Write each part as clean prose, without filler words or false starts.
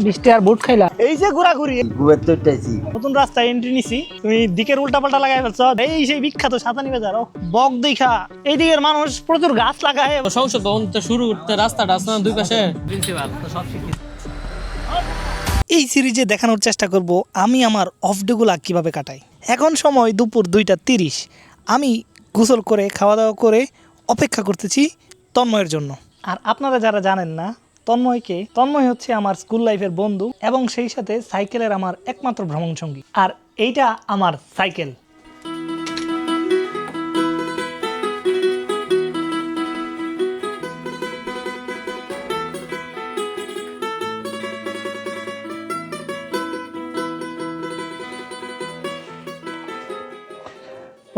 বৃষ্টি আর বুট খাইলা এই যে ঘোরাঘুরি ঘুমের তো উঠতেছি। নতুন রাস্তায় এন্ট্রি নিছি তুমি দিকের উল্টা পাল্টা লাগাই ফেলছো এই সেই বিখ্যাত সাতানি বাজার বক দেখা এই দিকের মানুষ প্রচুর গাছ লাগায় সংসদ ভবন তো শুরু করতে রাস্তাটা আছে না দুই পাশে প্রিন্সিপাল তো সব শিখিয়েছে এই সিরিজে দেখানোর চেষ্টা করব আমি আমার অফ ডেগুলা কিভাবে কাটাই এখন সময় দুপুর 2:30 আমি গোসল করে খাওয়া দাওয়া করে অপেক্ষা করতেছি তন্ময়ের জন্য আর আপনারা যারা জানেন না তন্ময় হচ্ছে আমার স্কুল লাইফের বন্ধু এবং সেই সাথে সাইকেলের আমার একমাত্র ভ্রমণ সঙ্গী আর এইটা আমার সাইকেল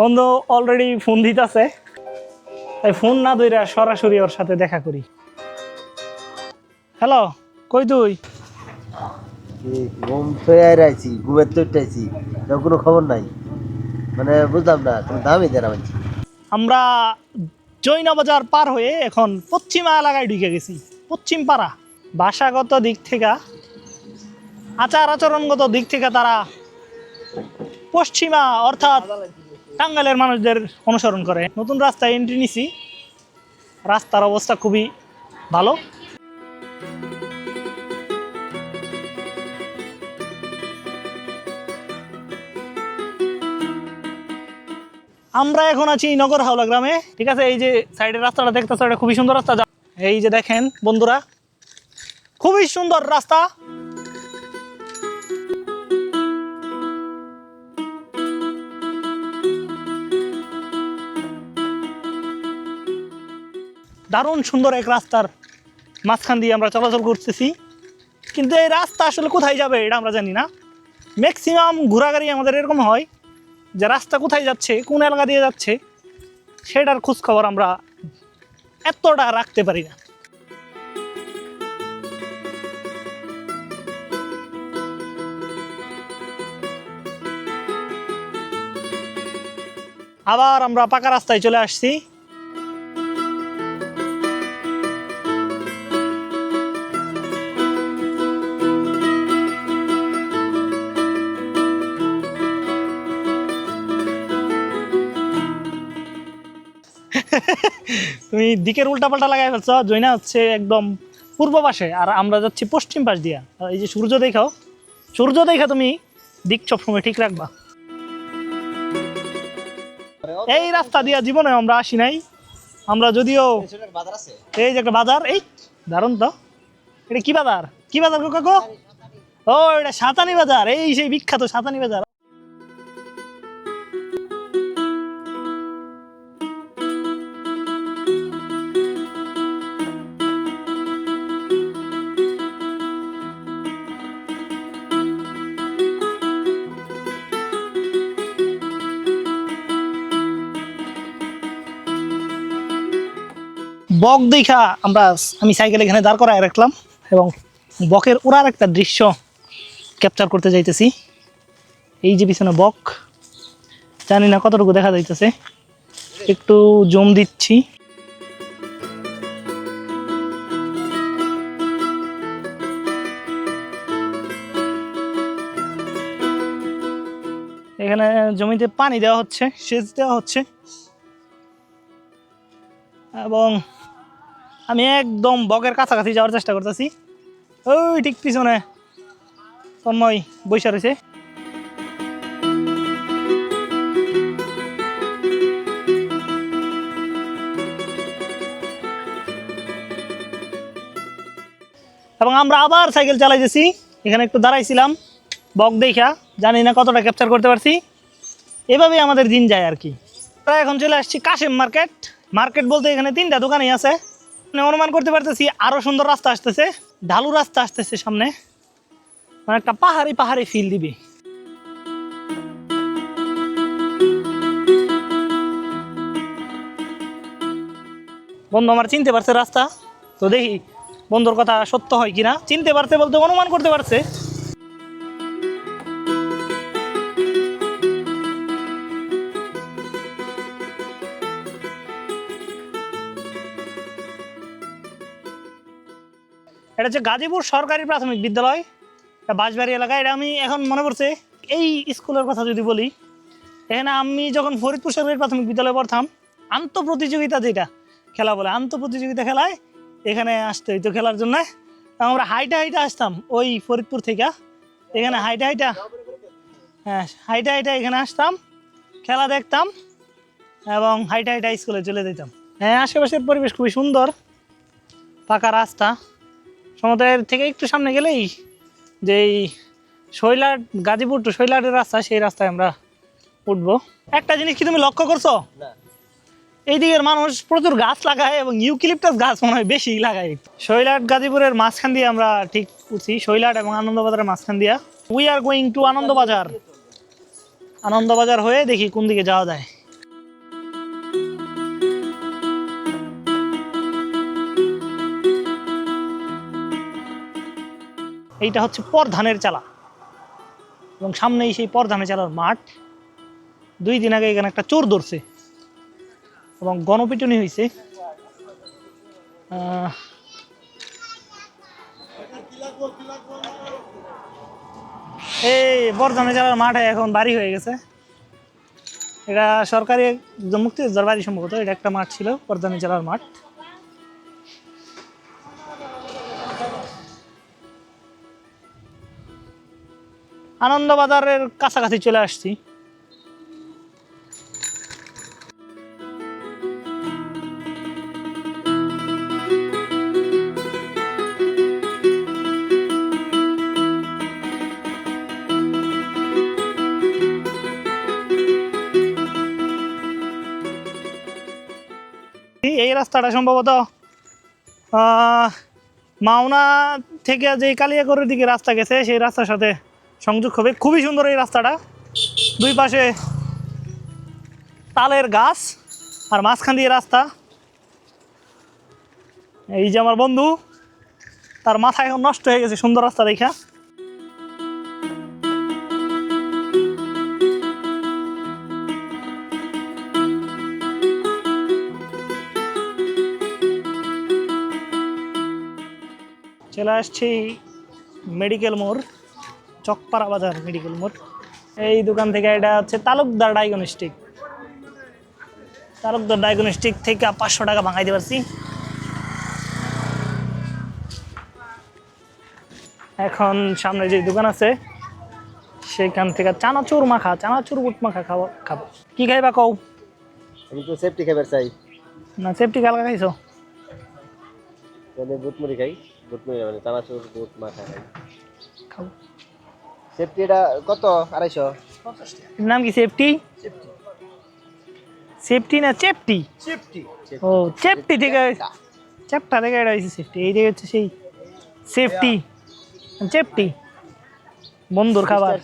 বন্ধু অলরেডি ফোন দিতেছে তাই ফোন না ধইরা সরাসরি ওর সাথে দেখা করি হ্যালো কই তুই ঘুম থেকে আইছি, ঘুমের তো উঠতেছি, কোনো খবর নাই। মানে বুঝলাম না, কোনো দামই দেয় না মানছি। আমরা জৈনবাজার পার হয়ে এখন পশ্চিমা এলাকায় ঢুকে গেছি পশ্চিম পাড়া ভাষাগত দিক থেকে আচার আচরণগত দিক থেকে তারা পশ্চিমা অর্থাৎ টাঙ্গাইলের মানুষদের অনুসরণ করে নতুন রাস্তায় এন্ট্রি নিছি রাস্তার অবস্থা খুবই ভালো আমরা এখন আছি নগর হাওলা গ্রামে ঠিক আছে এই যে সাইডের রাস্তাটা দেখতেছো এটা খুবই সুন্দর রাস্তা এই যে দেখেন বন্ধুরা খুবই সুন্দর রাস্তা দারুণ সুন্দর এক রাস্তার মাঝখান দিয়ে আমরা চলাচল করতেছি কিন্তু এই রাস্তা আসলে কোথায় যাবে এটা আমরা জানি না ম্যাক্সিমাম ঘোরাগাড়ি আমাদের এরকম হয় যে রাস্তা কোথায় যাচ্ছে কোন এলাকা দিয়ে যাচ্ছে সেটার খোঁজখবর আমরা এতটা রাখতে পারি না আবার আমরা পাকা রাস্তায় চলে আসছি তুমি দিকের উল্টা পাল্টা লাগাই ফেলছো জয়না হচ্ছে একদম পূর্ব পাশে আর আমরা যাচ্ছি পশ্চিম পাশ দিয়া এই যে সূর্য দেখা তুমি দিক সবসময় ঠিক রাখবা এই রাস্তা দিয়া জীবনে আমরা আসি নাই আমরা যদিও এই যে একটা বাজার এই দারুন তো এটা কি বাজার গো কাকু ও এটা সাতানি বাজার এই সেই বিখ্যাত সাতানি বাজার বক দেখা আমি সাইকেল এখানে দাঁড় করায় রাখলাম এবং বকের উড়ার একটা দৃশ্য ক্যাপচার করতে যাইতেছি এই যে পিছনে বক জানি না কতটুকু দেখা যাইতেছে একটু জম দিচ্ছি এখানে জমিতে পানি দেওয়া হচ্ছে সেচ দেওয়া হচ্ছে এবং আমি একদম বকের কাছাকাছি যাওয়ার চেষ্টা করতেছি ওই ঠিক পিছনে তন্ময় বৈশা রয়েছে এবং আমরা আবার সাইকেল চালাইতেছি এখানে একটু দাঁড়াইছিলাম বক দেখা জানি না কতটা ক্যাপচার করতে পারছি এভাবেই আমাদের দিন যায় আর কি প্রায় এখন চলে আসছি কাশেম মার্কেট বলতে এখানে 3টা দোকানই আছে অনুমান করতে পারতেছি আরো সুন্দর রাস্তা আসতেছে ঢালু রাস্তা আসতেছে সামনে মানে একটা পাহাড়ি ফিল দিবে বন্ধু আমার চিনতে পারছে রাস্তা তো দেখি বন্ধুর কথা সত্য হয় কিনা চিনতে পারছে বলতে অনুমান করতে পারছে এটা হচ্ছে গাজীপুর সরকারি প্রাথমিক বিদ্যালয়, এটা বাঁশবাড়ি এলাকা। এটা আমি এখন মনে পড়ছে এই স্কুলের কথা যদি বলি, এখানে আমি যখন ফরিদপুর সরকারি প্রাথমিক বিদ্যালয়ে পড়তাম, আন্তঃপ্রতিযোগিতা যেটা খেলা বলে, আন্তঃপ্রতিযোগিতা খেলায় এখানে আসতে হইতো খেলার জন্য। আমরা হাইটা হাইটা আসতাম ওই ফরিদপুর থেকে, এখানে হাইটা হাইটা, হ্যাঁ হাইটা হাইটা এখানে আসতাম, খেলা দেখতাম এবং হাইটা হাইটা স্কুলে চলে যেতাম। হ্যাঁ, আশেপাশের পরিবেশ খুবই সুন্দর, পাকা রাস্তা। সমুদ্রের থেকে একটু সামনে গেলেই যেই শৈলাট, গাজীপুর টু শৈলাটের রাস্তা, সেই রাস্তায় আমরা উঠবো। একটা জিনিস কি তুমি লক্ষ্য করছো, এই দিকের মানুষ প্রচুর গাছ লাগায় এবং ইউক্যালিপটাস গাছ মনে হয় বেশি লাগায়। শৈলাট গাজীপুরের মাঝখান দিয়ে আমরা ঠিক উঠছি, শৈলাট এবং আনন্দবাজারের মাঝখান দিয়া। We are going to Anandabazar. Anandabazar হয়ে দেখি কোন দিকে যাওয়া যায়। এইটা হচ্ছে পরধানের চালা এবং সামনেই সেই পরধানের চালার মাঠ। 2 দিন আগে এখানে একটা চোর ধরছে এবং গণপিটুনি হয়েছে। এই পরধানের চালার মাঠে এখন বাড়ি হয়ে গেছে। এটা সরকারি মুক্তিযোদ্ধার বাড়ি সম্ভবত। এটা একটা মাঠ ছিল, পরধানের চালার মাঠ। আনন্দবাজারের কাছাকাছি চলে আসছি। এই রাস্তাটা সম্ভবত মাওনা থেকে যে কালিয়াকৈরের দিকে রাস্তা গেছে সেই রাস্তার সাথে সংযোগ হবে। খুবই সুন্দর এই রাস্তাটা, 2 পাশে তালের গাছ আর মাঝখান দিয়ে রাস্তা। এই যে আমার বন্ধু, তার মাথা এখন নষ্ট হয়ে গেছে সুন্দর রাস্তা দেখা। চলে আসছি মেডিকেল মোড়, চকপাড়া বাজার মেডিকেল মোড়। এই দোকান থেকে, এটা হচ্ছে তালুকদার ডায়াগনস্টিক। তালুকদার ডায়াগনস্টিক থেকে 500 টাকা ভাঙাইতে পারছি। এখন সামনে যে দোকান আছে সেখান থেকে চানাচুর মাখা, চানাচুর বুট মাখা খাবো। কি খাইবা কও? আমি তো সেফটি খাবার চাই। না, সেফটি কালকা খাইছো? মানে বুট মুড়ি খাই, বুট মুড়ি মানে চানাচুর বুট মাখা খাই। খাবো। সেফটি এটা কত? 250। এর নাম কি? সেফটি? সেফটি না চেপটি? সেফটি। ও, চেপটি থেকে, চেপটা থেকে এটা হচ্ছে সেফটি। এই হচ্ছে সেই সেফটি, চেপটি বন্ধুর খাবার।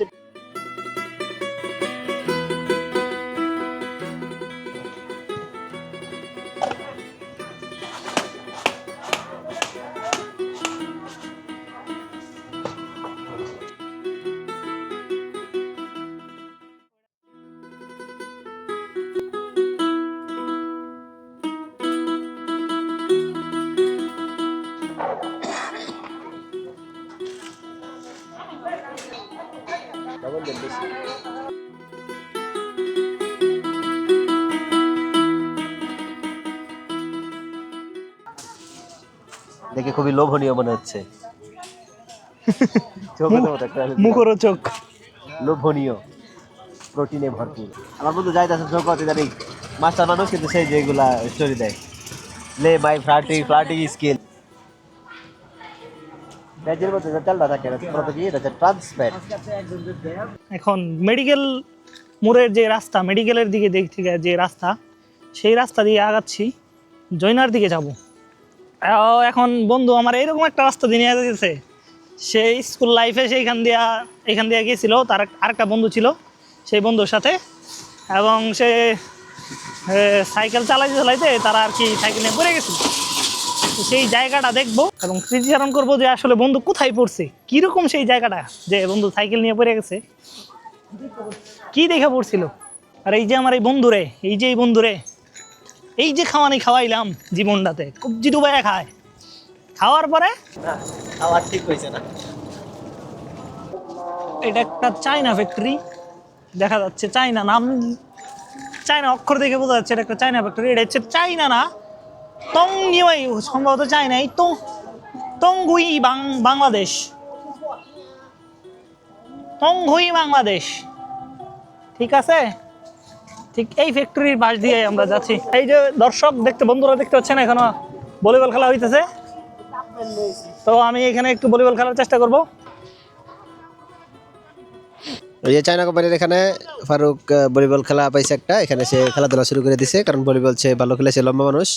দেখে খুবই লোভনীয় মনে হচ্ছে। মুখরোচক, লোভনীয়, প্রোটিনে ভরপুর। আমার বন্ধু যাইতেছে চৌকাতে, জানি মাস্টার মানুষ, কিন্তু সেই যেগুলা স্টোরি দেয়, লে মাই ফ্লার্টিং স্কিল। ব্যাজের মধ্যে যে তেলটা থাকে না, ওটা কি? এটা হচ্ছে ট্রান্সফ্যাট। এখন মেডিকেল মোড়ের যে রাস্তা, মেডিকেলের দিকে থেকে যে রাস্তা, সেই রাস্তা দিয়ে আগাচ্ছি, জয়নার দিকে যাব। এখন বন্ধু আমার এরকম একটা রাস্তা দিয়ে নিয়ে যেতেছে। সেই স্কুল লাইফে এখান দিয়ে গিয়েছিল, তার আরেকটা বন্ধু ছিল সেই বন্ধুর সাথে, এবং সে সাইকেল চালাইতে তারা আর কি সাইকেল নিয়ে পড়ে গেছিল। সেই জায়গাটা দেখবো এবং স্মৃতিচারণ করবো যে আসলে বন্ধু কোথায় পড়ছে, কীরকম সেই জায়গাটা, যে বন্ধু সাইকেল নিয়ে পড়ে গেছে, কি দেখে পড়ছিল। আর এই যে আমার এই বন্ধুরে, এই যে খাওয়াইলাম জীবনটাতে, কবজি ডুবাইয়া খায়, খাওয়ার পরে খাওয়ার ঠিক হয়েছে না। এটা একটা চায়না ফ্যাক্টরি দেখা যাচ্ছে, চায়না নাম, চায়না অক্ষর দেখে বোঝা যাচ্ছে এটা একটা চায়না ফ্যাক্টরি। এটা হচ্ছে চায়না না, টং নিউই সম্ভবত চায়নাই, তো টংগুই বাংলাদেশ, টংগুই বাংলাদেশ, ঠিক আছে। ঠিক এই ফ্যাক্টরির পাশ দিয়ে আমরা যাচ্ছি। এই যে দর্শক বন্ধুরা দেখতে পাচ্ছেন এখনো ভলিবল খেলা হইতেছে, তো আমি এখানে একটু ভলিবল খেলার চেষ্টা করব। ওই যে চায়না কোম্পানির এখানে ফারুক ভলিবল খেলা পাইছে একটা, এখানে সে খেলাধুলা শুরু করে দিছে, কারণ ভলিবল সে ভালো খেলে, সে লম্বা মানুষ।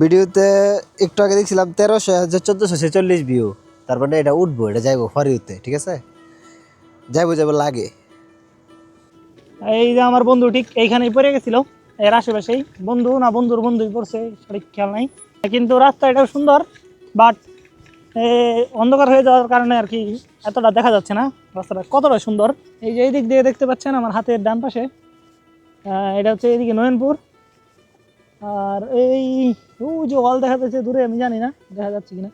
ভিডিওতে একটু আগে দেখছিলাম 13,1446 ভিউ, তার মানে এটা উঠবো, এটা যাইবো ফরিউতে, ঠিক আছে, যাইবো লাগে। এই যে আমার বন্ধু ঠিক এইখানেই পড়ে গেছিল, এর আশেপাশেই, বন্ধু না বন্ধুর বন্ধুই পড়ছে সঠিক খেয়াল নাই, কিন্তু রাস্তা এটাও সুন্দর, বাট অন্ধকার হয়ে যাওয়ার কারণে আর কি এতটা দেখা যাচ্ছে না রাস্তাটা কতটা সুন্দর। এই যে এই দিক দিয়ে দেখতে পাচ্ছেন আমার হাতের ডান পাশে, এটা হচ্ছে এইদিকে নয়নপুর, আর এই যে ওয়াল দেখা যাচ্ছে দূরে, আমি জানি না দেখা যাচ্ছে কিনা,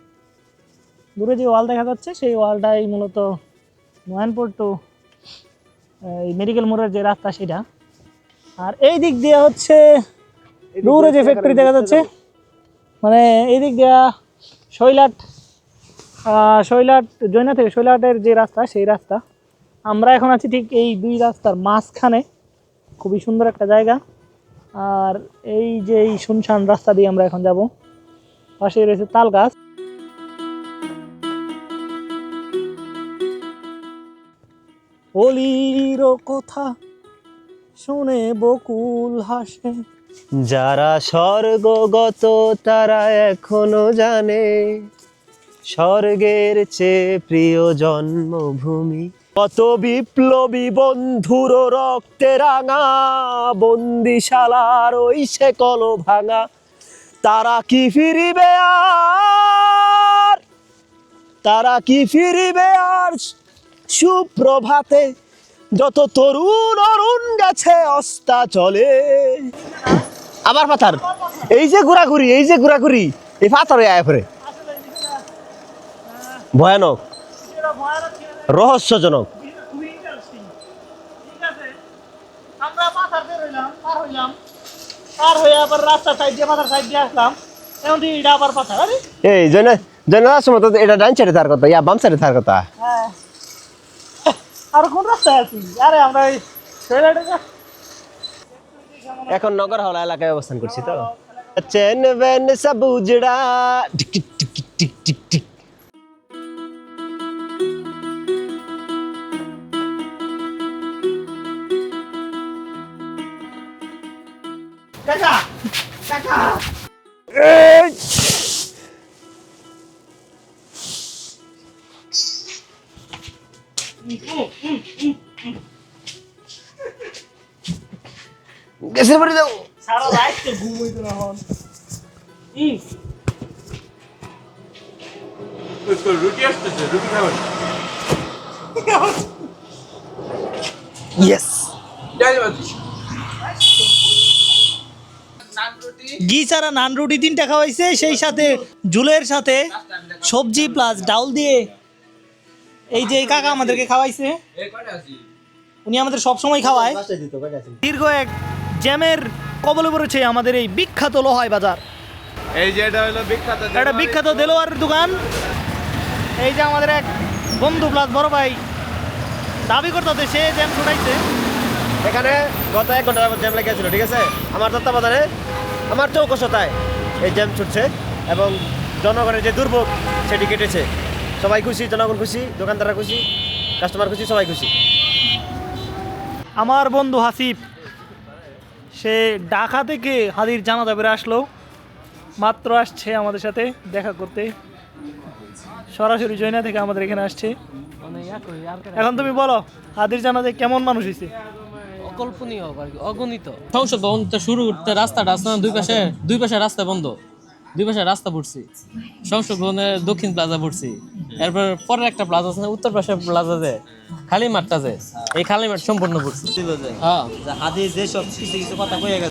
দূরে যে ওয়াল দেখা যাচ্ছে সেই ওয়ালটাই মূলত নয়নপুর টু এই মেডিকেল মোড়ের যে রাস্তা সেটা। আর এই দিক দিয়ে হচ্ছে দূরে যে ফ্যাক্টরি দেখা যাচ্ছে, মানে এই দিক দিয়ে শৈলাট জয়না থেকে শৈলাটের যে রাস্তা সেই রাস্তা। আমরা এখন আছি ঠিক এই দুই রাস্তার মাঝখানে, খুবই সুন্দর একটা জায়গা। আর এই যে এই শুনশান রাস্তা দিয়ে আমরা এখন যাব, পাশে রয়েছে তাল গাছ। অলির কথা শুনে বকুল হাসে, যারা স্বর্গগত তারা এখনো জানে স্বর্গের চেয়ে প্রিয় জন্মভূমি। কত বিপ্লবী বন্ধুর রক্তে রাঙা বন্দিশালার ওই সে কল ভাঙা, তারা কি ফিরিবে আর, তারা কি ফিরিবে আর সুপ্রভাতে, যত তরুণ অরুণ গাছে অস্তা চলে। আবার পাথর, এই যে ঘোরাঘুরি, এই যে ঘোরাঘুরি, এই পাথরে আয় পরে ভয়ানক, রহস্যজনক। আমরা পাথর বের হইলাম, পার হইলাম, পার হয়ে আবার রাস্তা সাইড দিয়ে পাথর সাইড দিয়ে আসলাম, এখন এটা আবার পাথর। আরে এই জেনারেল সময় তো এটা ডান সাইডে থাকার কথা, ইয়া বাম সাইডে থাকার কথা। হ্যাঁ, আর কোন রাস্তায় আছি? আরে আমরা এই শৈলাটে এখন নগর হাওড়া এলাকায় অবস্থান করছি তো। চেন বেন সব উজড়া টিক টিক টিক টিক টিক টিক। কাকা কাকা গ্যাসের বাড়ি দাও। সারা রাত তো ঘুম হইতো না হন। রুটি আসতেছে, রুটি খাবেন? ইয়েস। যাই বাজি। ঘি ছাড়া নান রুটি 3টা খাওয়াইছে, সেই সাথে ঝুলের সাথে সবজি প্লাস ডাউল দিয়ে এই যে এই কাকা আমাদেরকে খাওয়াইছে, উনি আমাদের সব সময় খাওয়ায়। দীর্ঘ এক জ্যামের কবলে পড়েছে আমাদের এই বিখ্যাত লোহাই বাজার। এই যে এটা হলো বিখ্যাত, এটা বিখ্যাত দেলোয়ারের দোকান। এই যে আমাদের এক বন্ধু প্লাস বড় ভাই দাবি করতে সে জ্যাম ছুটাইছে। এখানে গত 1 ঘন্টা যাবত জ্যাম লেগেছিল, ঠিক আছে। আমার তত্ত্বাবধানে, আমার চৌকশতায় এই জ্যাম ছুটছে এবং জনগণের যে দুর্ভোগ সেটি কেটেছে। সবাই খুশি, জনগণ খুশি, দোকানদাররা খুশি, কাস্টমার খুশি, সবাই খুশি। আমার বন্ধু হাসিব সে ঢাকা থেকে হাদির জানাজা বেড়ে আসলো, মাত্র আসছে আমাদের সাথে দেখা করতে, সরাসরি জয়না থেকে আমাদের এখানে আসছে। এখন তুমি বলো হাদির জানাজায় কেমন মানুষ হয়েছে? অকল্পনীয় আর কি, অগণিত। সংসদ ভবন তো শুরু করতে রাস্তাটা আছে না, দুই পাশে রাস্তা বন্ধ, দুই পাশে রাস্তা পড়ছি। সংসদ ভবনের দক্ষিণ প্লাজা পড়ছি, এরপর পরের একটা প্লাজা আছে না, উত্তর পাশে প্লাজা যে খালি মাঠটা যে, এই খালি মাঠ সম্পূর্ণ করছি। হ্যাঁ হাদিস যে সব কিছু কিছু কথা কয়ে গেছে।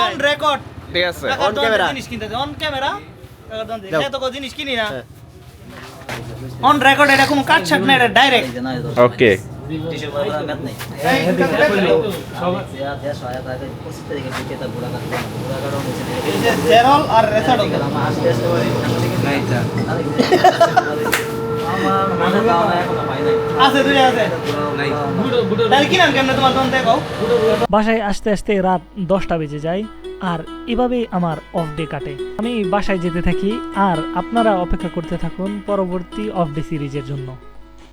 অন রেকর্ড ঠিক আছে On camera. জিনিস কিনতে অন ক্যামেরা তো কোনো জিনিস কিনি না অন রেকর্ড এটা কোনো কাট ছাট না, এটা ডাইরেক্ট ওকে জেরল আর রেসাডো আছে দুইটা আছে তাহলে কি নাম কেমনে তোমার দোকান থেকে বাসায় আসতে আসতে রাত 10টা বেজে যায় আর এভাবেই আমার অফ ডে কাটে। আমি বাসায় যেতে থাকি আর আপনারা অপেক্ষা করতে থাকুন পরবর্তী অফ ডে সিরিজের জন্য।